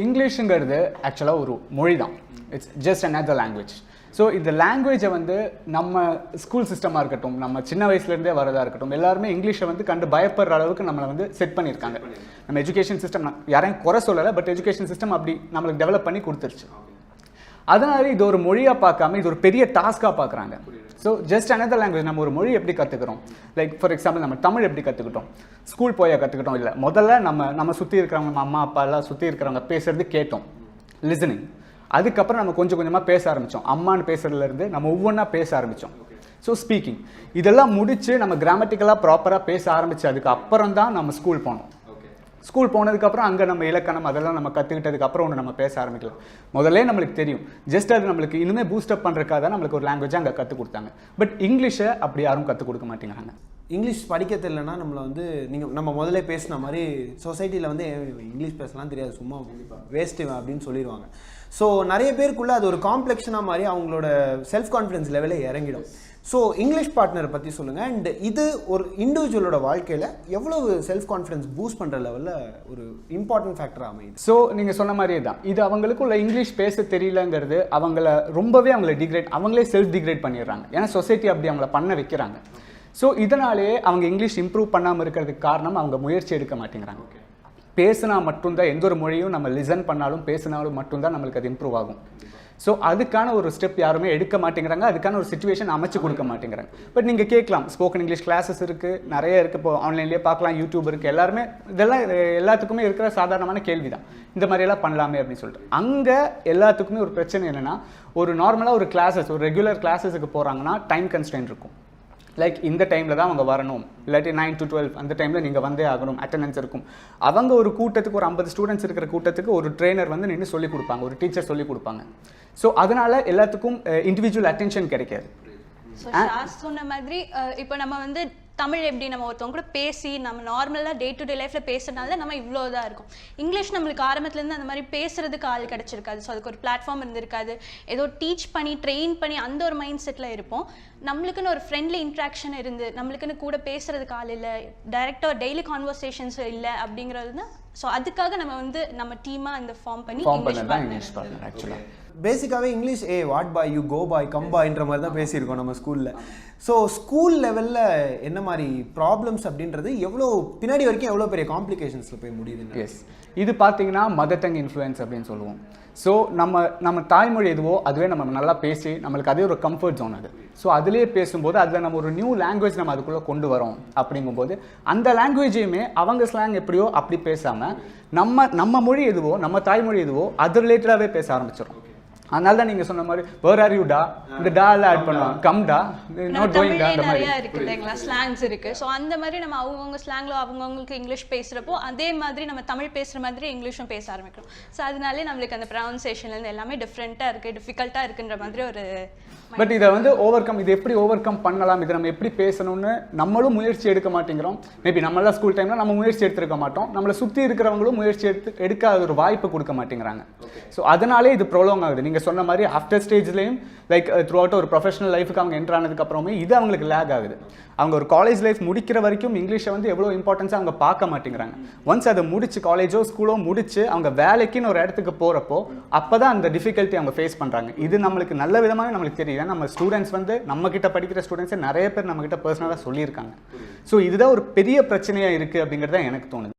இங்கிலீஷுங்கிறது ஆக்சுவலாக ஒரு மொழி தான். It's just another language. So இந்த லாங்குவேஜை வந்து நம்ம ஸ்கூல் சிஸ்டமாக இருக்கட்டும், நம்ம சின்ன வயசுலேருந்தே வரதாக இருக்கட்டும், எல்லாருமே இங்கிலீஷை வந்து கண்டு பயப்படுற அளவுக்கு நம்மளை வந்து செட் பண்ணியிருக்காங்க. நம்ம எஜுகேஷன் சிஸ்டம், யாரையும் குறை சொல்லலை, பட் எஜுகேஷன் சிஸ்டம் அப்படி நம்மளுக்கு டெவலப் பண்ணி கொடுத்துருச்சு. அதனால இது ஒரு மொழியாக பார்க்காம இது ஒரு பெரிய டாஸ்காக பார்க்குறாங்க. So just another language. நம்ம ஒரு மொழி எப்படி கற்றுக்கிறோம், லைக் ஃபார் எக்ஸாம்பிள் நம்ம தமிழ் எப்படி கற்றுக்கிட்டோம், ஸ்கூல் போய் கற்றுக்கிட்டோம் இல்லை, முதல்ல நம்ம சுற்றி இருக்கிறவங்க, நம்ம அம்மா அப்பா எல்லாம் சுற்றி இருக்கிறவங்க பேசுறது கேட்டோம், லிசனிங். அதுக்கப்புறம் நம்ம கொஞ்சம் கொஞ்சமாக பேச ஆரம்பித்தோம். அம்மான்னு பேசுறதுலேருந்து நம்ம ஒவ்வொன்றா பேச ஆரம்பித்தோம். ஸோ ஸ்பீக்கிங் இதெல்லாம் முடித்து நம்ம கிராமட்டிக்கலாக ப்ராப்பராக பேச ஆரம்பித்து அதுக்கு அப்புறம் தான் நம்ம ஸ்கூல் போனோம். ஸ்கூல் போனதுக்கப்புறம் அங்கே நம்ம இலக்கணம் அதெல்லாம் நம்ம கற்றுக்கிட்டதுக்கப்புறம் ஒன்று நம்ம பேச ஆரம்பிக்கலாம். முதல்ல நம்மளுக்கு தெரியும், ஜஸ்ட் அது நம்மளுக்கு இன்னுமே பூஸ்டப் பண்ணுறதுக்காக தான் நம்மளுக்கு ஒரு லாங்குவேஜ் அங்கே கற்றுக் கொடுத்தாங்க. பட் இங்கிலீஷை அப்படி யாரும் கற்றுக் கொடுக்க மாட்டேங்கிறாங்க. இங்கிலீஷ் படிக்க தெரியலனா நம்மளை வந்து நம்ம முதல்ல பேசின மாதிரி சொசைட்டியில் வந்து இங்கிலீஷ் பேசலாம் தெரியாது, சும்மா வேஸ்ட்டு அப்படின்னு சொல்லிடுவாங்க. ஸோ நிறைய பேருக்குள்ளே அது ஒரு காம்ப்ளெக்ஷனாக மாதிரி அவங்களோட செல்ஃப் கான்ஃபிடன்ஸ் லெவலே இறங்கிடும். ஸோ இங்கிலீஷ் பார்ட்னரை பற்றி சொல்லுங்கள். அண்ட் இது ஒரு இண்டிவிஜுவலோட வாழ்க்கையில் எவ்வளவு செல்ஃப் கான்ஃபிடன்ஸ் பூஸ்ட் பண்ணுற லெவலில் ஒரு இம்பார்ட்டன்ட் ஃபேக்டராக அமையுது. ஸோ நீங்கள் சொன்ன மாதிரியே தான், இது அவங்களுக்குள்ள இங்கிலீஷ் பேச தெரியலங்கிறது அவங்கள டிகிரேட், அவங்களே செல்ஃப் டிகிரேட் பண்ணிடுறாங்க. ஏன்னா சொசைட்டி அப்படி அவங்கள பண்ண வைக்கிறாங்க. ஸோ இதனாலேயே அவங்க இங்கிலீஷ் இம்ப்ரூவ் பண்ணாமல் இருக்கிறதுக்கு காரணம் அவங்க முயற்சி எடுக்க மாட்டேங்கிறாங்க. பேசினா மட்டும்தான், எந்த ஒரு மொழியும் நம்ம லிசன் பண்ணாலும் பேசினாலும் மட்டும்தான் நம்மளுக்கு அது இம்ப்ரூவ் ஆகும். ஸோ அதுக்கான ஒரு ஸ்டெப் யாருமே எடுக்க மாட்டேங்கிறாங்க, அதுக்கான ஒரு சிச்சுவேஷன் அமைச்சு கொடுக்க மாட்டேங்கிறாங்க. பட் நீங்கள் கேட்கலாம், ஸ்போக்கன் இங்கிலீஷ் கிளாஸஸ் இருக்குது, நிறைய இருக்குது, இப்போ ஆன்லைன்லேயே பார்க்கலாம், யூடியூப் இருக்குது, எல்லாருமே இதெல்லாம் எல்லாத்துக்குமே இருக்கிற சாதாரணமான கேள்வி தான், இந்த மாதிரியெல்லாம் பண்ணலாமே அப்படின்னு சொல்லிட்டு. அங்கே எல்லாத்துக்குமே ஒரு பிரச்சனை என்னென்னா, ஒரு நார்மலாக ஒரு கிளாஸஸ், ஒரு ரெகுலர் கிளாஸஸுக்கு போகிறாங்கன்னா டைம் கன்ஸ்ட்ரெயின்ட் இருக்கும். லைக் இந்த டைமில் தான் அவங்க வரணும், இல்லாட்டி 9 to 12 அந்த டைமில் நீங்கள் வந்தே ஆகணும், அட்டண்டன்ஸ் இருக்கும். அவங்க ஒரு கூட்டத்துக்கு, ஒரு 50 ஸ்டூடெண்ட்ஸ் இருக்கிற கூட்டத்துக்கு ஒரு ட்ரெயினர் வந்து நின்று சொல்லிக் கொடுப்பாங்க, ஒரு டீச்சர் சொல்லிக் கொடுப்பாங்க. ஸோ அதனால் எல்லாத்துக்கும் இண்டிவிஜுவல் அட்டென்ஷன் கிடைக்காது. சொன்ன மாதிரி இப்போ நம்ம வந்து தமிழ் எப்படி நம்ம ஒருத்தவங்க கூட பேசி நம்ம நார்மலாக டே டு டே லைஃப்பில் பேசுறதுனால நம்ம இவ்வளோ தான் இருக்கும். இங்கிலீஷ் நம்மளுக்கு ஆரம்பத்துலேருந்து அந்த மாதிரி பேசுறதுக்கு ஆள் கிடச்சிருக்காது. ஸோ அதுக்கு ஒரு பிளாட்ஃபார்ம் இருந்திருக்காது. ஏதோ டீச் பண்ணி ட்ரெயின் பண்ணி அந்த ஒரு மைண்ட் செட்டில் இருப்போம். நம்மளுக்குன்னு ஒரு ஃப்ரெண்ட்லி இன்ட்ராக்ஷன் இருந்து நம்மளுக்குன்னு கூட பேசுறதுக்கு ஆள் இல்லை, டைரெக்டாக டெய்லி கான்வர்சேஷன்ஸ் இல்லை அப்படிங்கிறது தான். ஸோ அதுக்காக நம்ம வந்து நம்ம டீமாக இந்த ஃபார்ம் பண்ணி இங்கிலீஷ் ஆக்சுவலாக பேசிக்காகவே English what boy, you go boy, come பாய்ன்ற மாதிரி தான் பேசியிருக்கோம் நம்ம ஸ்கூலில். ஸோ ஸ்கூல் லெவலில் என்ன மாதிரி ப்ராப்ளம்ஸ் அப்படின்றது எவ்வளோ பின்னாடி வரைக்கும் எவ்வளோ பெரிய காம்ப்ளிகேஷன்ஸில் போய் முடியுது. எஸ், இது பார்த்தீங்கன்னா மதர் டங் இன்ஃப்ளூயன்ஸ் அப்படின்னு சொல்லுவோம். ஸோ நம்ம தாய்மொழி எதுவோ அதுவே நம்ம நல்லா பேசி நம்மளுக்கு அதே ஒரு கம்ஃபர்ட் ஜோன் அது. ஸோ அதுலேயே பேசும்போது அதில் நம்ம ஒரு நியூ லாங்குவேஜ் நம்ம அதுக்குள்ளே கொண்டு வரோம். அப்படிங்கும்போது அந்த லாங்குவேஜையுமே அவங்க ஸ்லாங் எப்படியோ அப்படி பேசாமல் நம்ம மொழி எதுவோ, நம்ம தாய்மொழி எதுவோ அது ரிலேட்டடாகவே பேச ஆரம்பிச்சிடும். அதனால தான் நீங்கள் சொன்ன மாதிரி வேர் ஆர் யூ டா, இந்த டா எல்லாம் ஆட் பண்ணுவாங்க, கம் டா, நாட் கோயிங் டா, அந்த மாதிரி இருக்கு இல்லைங்களா, ஸ்லாங்ஸ் இருக்கு. ஸோ அந்த மாதிரி நம்ம அவங்கவுங்க ஸ்லாங்ல அவங்கவுங்களுக்கு இங்கிலீஷ் பேசுகிறப்போ அதே மாதிரி நம்ம தமிழ் பேசுகிற மாதிரி இங்கிலீஷும் பேச ஆரம்பிக்கிறோம். ஸோ அதனாலே நம்மளுக்கு அந்த ப்ரொனன்சியேஷன்லேருந்து எல்லாமே டிஃப்ரெண்ட்டாக இருக்குது, டிஃபிகல்ட்டாக இருக்குன்ற மாதிரி ஒரு. பட் இதை வந்து இது எப்படி ஓவர் கம் பண்ணலாம், இது நம்ம எப்படி பேசணும்னு நம்மளும் முயற்சி எடுக்க மாட்டேங்கிறோம். மேபி நம்மளாம் ஸ்கூல் டைமில் நம்ம முயற்சி எடுத்துருக்க மாட்டோம், நம்மளை சுற்றி இருக்கிறவங்களும் முயற்சி எடுக்காத ஒரு வாய்ப்பு கொடுக்க மாட்டேங்கிறாங்க. ஸோ அதனாலே இது ப்ரோலாங் ஆகுது. நீங்கள் சொன்ன மாதிரி ஆஃப்டர் ஸ்டேஜ்லேயும் லைக் த்ரூ அவுட் ஒரு ப்ரொஃபஷனல் லைஃபுக்கு அவங்க என்ட்ரு ஆனதுக்கப்புறமே இது அவங்களுக்கு லேக் ஆகுது. அவங்க ஒரு காலேஜ் லைஃப் முடிக்கிற வரைக்கும் இங்கிலீஷை வந்து எவ்வளோ இம்பார்ட்டன்ஸாக அவங்க பார்க்க மாட்டேங்கிறாங்க. ஒன்ஸ் அதை முடிச்சு காலேஜோ ஸ்கூலோ முடிச்சு அவங்க வேலைக்குன்னு ஒரு இடத்துக்கு போகிறப்போ அப்போ தான் அந்த டிஃபிகல்ட்டி அவங்க ஃபேஸ் பண்ணுறாங்க. இது நம்மளுக்கு நல்ல விதமாக நம்மளுக்கு தெரியுது. நம்ம ஸ்டூடெண்ட்ஸ் வந்து நம்மக்கிட்ட படிக்கிற ஸ்டூடெண்ட்ஸை நிறைய பேர் நம்மக்கிட்ட பர்சனலாக சொல்லியிருக்காங்க. ஸோ இதுதான் ஒரு பெரிய பிரச்சனையாக இருக்குது அப்படிங்கிறது தான் எனக்கு தோணுது.